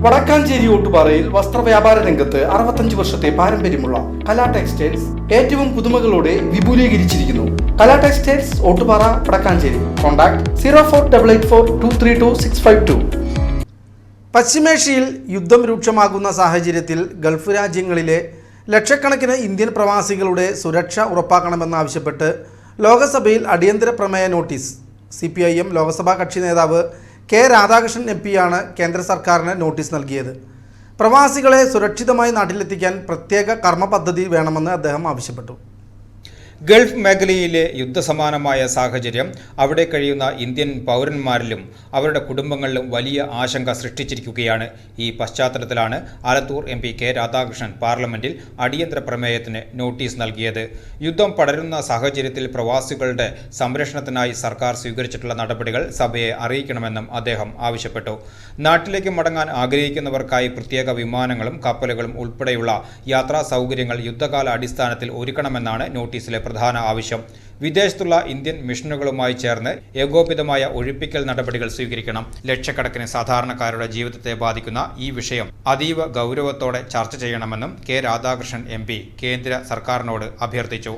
വടക്കാഞ്ചേരി ഓട്ടുപാറയിൽ വസ്ത്രവ്യാപാര രംഗത്ത് 65 വർഷത്തെ പാരമ്പര്യമുള്ള കലാ ടെക്സ്റ്റൈൽസ് ഏറ്റവും പുതുമകളോടെ വിപുലീകരിച്ചിരിക്കുന്നു. കലാ ടെക്സ്റ്റൈൽസ് ഓട്ടുപാറ വടക്കാഞ്ചേരി. കോൺടാക്ട് 04884232 പശ്ചിമേഷ്യയിൽ യുദ്ധം രൂക്ഷമാകുന്ന സാഹചര്യത്തിൽ ഗൾഫ് രാജ്യങ്ങളിലെ ലക്ഷക്കണക്കിന് ഇന്ത്യൻ പ്രവാസികളുടെ സുരക്ഷ ഉറപ്പാക്കണമെന്നാവശ്യപ്പെട്ട് ലോകസഭയിൽ അടിയന്തര പ്രമേയ നോട്ടീസ്. CPIM ലോക്സഭാ കക്ഷി നേതാവ് കെ രാധാകൃഷ്ണൻ MP-യാണ് കേന്ദ്ര സർക്കാരിന് നോട്ടീസ് നൽകിയത്. പ്രവാസികളെ സുരക്ഷിതമായി നാട്ടിലെത്തിക്കാൻ പ്രത്യേക കർമ്മ പദ്ധതി വേണമെന്ന് അദ്ദേഹം ആവശ്യപ്പെട്ടു. ഗൾഫ് മേഖലയിലെ യുദ്ധസമാനമായ സാഹചര്യം അവിടെ കഴിയുന്ന ഇന്ത്യൻ പൗരന്മാരിലും അവരുടെ കുടുംബങ്ങളിലും വലിയ ആശങ്ക സൃഷ്ടിച്ചിരിക്കുകയാണ്. ഈ പശ്ചാത്തലത്തിലാണ് ആലത്തൂർ MP കെ രാധാകൃഷ്ണൻ പാർലമെന്റിൽ അടിയന്തര പ്രമേയത്തിന് നോട്ടീസ് നൽകിയത്. യുദ്ധം പടരുന്ന സാഹചര്യത്തിൽ പ്രവാസികളുടെ സംരക്ഷണത്തിനായി സർക്കാർ സ്വീകരിച്ചിട്ടുള്ള നടപടികൾ സഭയെ അറിയിക്കണമെന്നും അദ്ദേഹം ആവശ്യപ്പെട്ടു. നാട്ടിലേക്ക് മടങ്ങാൻ ആഗ്രഹിക്കുന്നവർക്കായി പ്രത്യേക വിമാനങ്ങളും കപ്പലുകളും ഉൾപ്പെടെയുള്ള യാത്രാ സൗകര്യങ്ങൾ യുദ്ധകാല അടിസ്ഥാനത്തിൽ ഒരുക്കണമെന്നാണ് നോട്ടീസിലെ പ്രധാന ആവശ്യം. വിദേശത്തുള്ള ഇന്ത്യൻ മിഷനുകളുമായി ചേർന്ന് ഏകോപിതമായ ഒഴിപ്പിക്കൽ നടപടികൾ സ്വീകരിക്കണം. ലക്ഷക്കണക്കിന് സാധാരണക്കാരുടെ ജീവിതത്തെ ബാധിക്കുന്ന ഈ വിഷയം അതീവ ഗൗരവത്തോടെ ചർച്ച ചെയ്യണമെന്നും കെ രാധാകൃഷ്ണൻ MP കേന്ദ്ര സർക്കാരിനോട് അഭ്യർത്ഥിച്ചു.